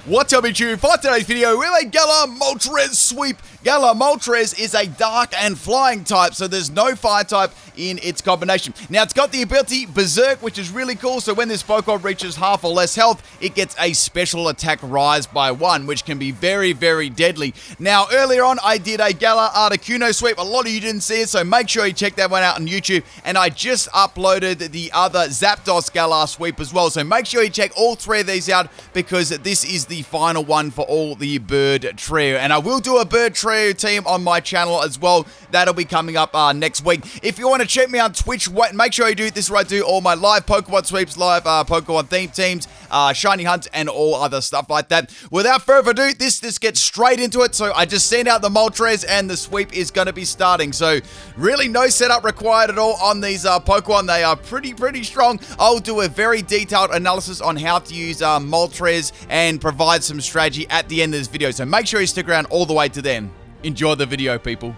What's up, YouTube? For today's video, we have a Galarian Moltres sweep. Galarian Moltres is a dark and flying type, so there's no fire type in its combination. Now, it's got the ability Berserk, which is really cool, so when this Pokemon reaches half or less health, it gets a special attack rise by 1, which can be very, very deadly. Now, earlier on, I did a Galar Articuno sweep. A lot of you didn't see it, so make sure you check that one out on YouTube. And I just uploaded the other Zapdos Galar sweep as well, so make sure you check all 3 of these out, because this is the final one for all the bird trio. And I will do a bird trio team on my channel as well. That'll be coming up next week. If you want to check me on Twitch, make sure you do this where I do all my live Pokemon sweeps, live Pokemon themed teams, shiny hunts, and all other stuff like that. Without further ado, this just gets straight into it. So I just sent out the Moltres and the sweep is going to be starting. So really no setup required at all on these Pokemon. They are pretty strong. I'll do a very detailed analysis on how to use Moltres and provide some strategy at the end of this video. So make sure you stick around all the way to then. Enjoy the video, people.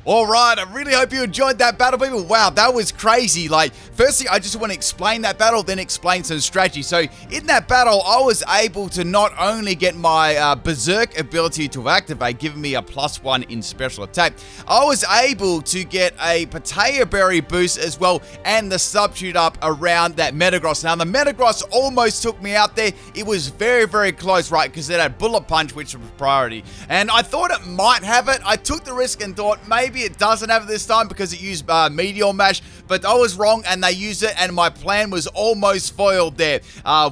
Alright, I really hope you enjoyed that battle, people. Wow, that was crazy. Like, firstly, I just want to explain that battle, then explain some strategy. So, in that battle, I was able to not only get my Berserk ability to activate, giving me a +1 in special attack, I was able to get a Potato Berry boost as well, and the substitute up around that Metagross. Now, the Metagross almost took me out there. It was very, very close, right? Because it had Bullet Punch, which was priority. And I thought it might have it. I took the risk and thought maybe it doesn't have it this time because it used Meteor Mash, but I was wrong and they used it, and my plan was almost foiled there,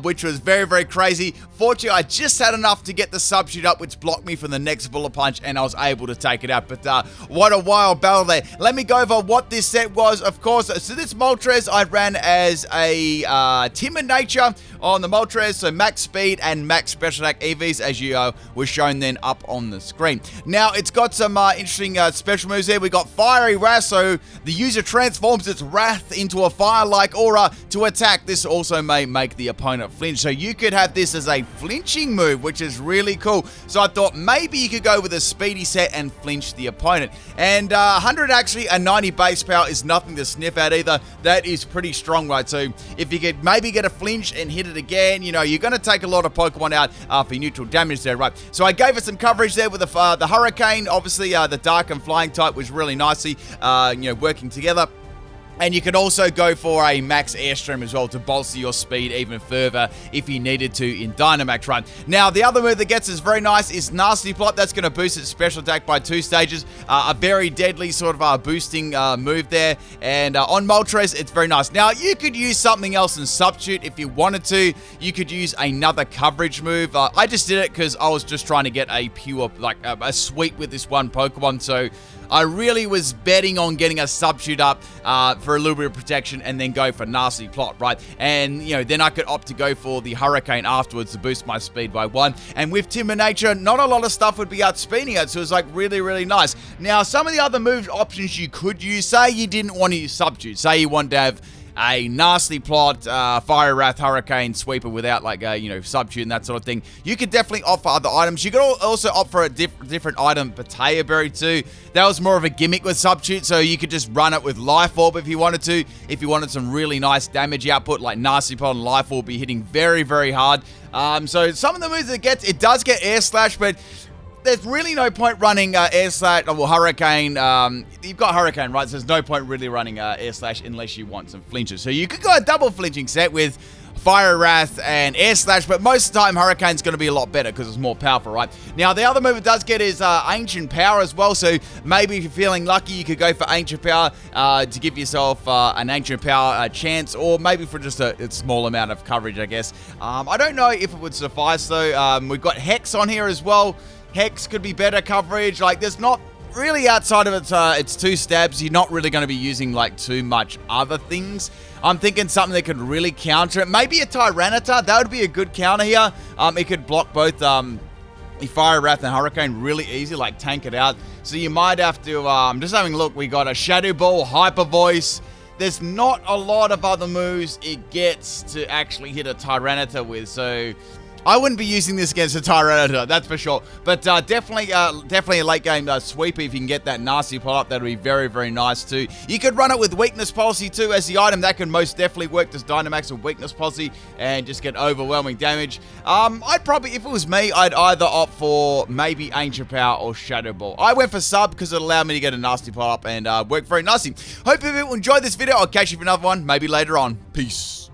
which was very, very crazy. Fortunately, I just had enough to get the substitute up, which blocked me from the next Bullet Punch, and I was able to take it out. But what a wild battle there. Let me go over what this set was. Of course, so this Moltres I ran as a Timid Nature on the Moltres, so max speed and max special attack EVs, as you was shown then up on the screen. Now, it's got some interesting special moves there. We got Fiery Wrath, so the user transforms its wrath into a fire-like aura to attack. This also may make the opponent flinch, so you could have this as a flinching move, which is really cool. So I thought maybe you could go with a speedy set and flinch the opponent. And 100 actually, and 90 base power is nothing to sniff at either. That is pretty strong, right? So if you could maybe get a flinch and hit it again, you know, you're going to take a lot of Pokemon out for neutral damage there, right? So I gave it some coverage there with the Hurricane. Obviously, the Dark and Flying type was really nicely, working together. And you can also go for a max airstream as well to bolster your speed even further if you needed to in Dynamax run. Now, the other move that gets us very nice is Nasty Plot. That's going to boost its special attack by 2 stages. A very deadly sort of boosting move there. And on Moltres, it's very nice. Now, you could use something else in substitute if you wanted to. You could use another coverage move. I just did it because I was just trying to get a pure, like a sweep with this one Pokemon. So I really was betting on getting a substitute up for a little bit of protection and then go for Nasty Plot, right? And, you know, then I could opt to go for the Hurricane afterwards to boost my speed by 1. And with Timid Nature, not a lot of stuff would be outspeeding it, so it was like really, really nice. Now, some of the other move options you could use, say you didn't want to use substitute, say you wanted to have a Nasty Plot, Fire Wrath, Hurricane, Sweeper without, like, substitute and that sort of thing. You could definitely opt for other items. You could also opt for a different item, Potato Berry too. That was more of a gimmick with substitute, so you could just run it with Life Orb if you wanted to. If you wanted some really nice damage output, like Nasty Plot and Life Orb be hitting very, very hard. So some of the moves it does get Air Slash, but there's really no point running Air Slash or Hurricane. You've got Hurricane, right? So there's no point really running Air Slash unless you want some flinches. So you could go a double flinching set with Fire Wrath and Air Slash, but most of the time Hurricane's going to be a lot better because it's more powerful, right? Now, the other move it does get is Ancient Power as well, so maybe if you're feeling lucky, you could go for Ancient Power to give yourself an Ancient Power chance, or maybe for just a small amount of coverage, I guess. I don't know if it would suffice, though. We've got Hex on here as well. Hex could be better coverage. Like, there's not really, outside of its 2 stabs, you're not really going to be using, like, too much other things. I'm thinking something that could really counter it. Maybe a Tyranitar. That would be a good counter here. It could block both the Fire Wrath and Hurricane really easy, like tank it out. So you might have to, just having a look, we got a Shadow Ball, Hyper Voice. There's not a lot of other moves it gets to actually hit a Tyranitar with, so I wouldn't be using this against a Tyranitar, that's for sure. But definitely a late game sweeper if you can get that Nasty Plot up. That would be very, very nice too. You could run it with Weakness Policy too as the item. That can most definitely work as Dynamax with Weakness Policy and just get overwhelming damage. I'd probably, if it was me, I'd either opt for maybe Ancient Power or Shadow Ball. I went for Sub because it allowed me to get a Nasty Plot up and work very nicely. Hope you enjoyed this video. I'll catch you for another one, maybe later on. Peace.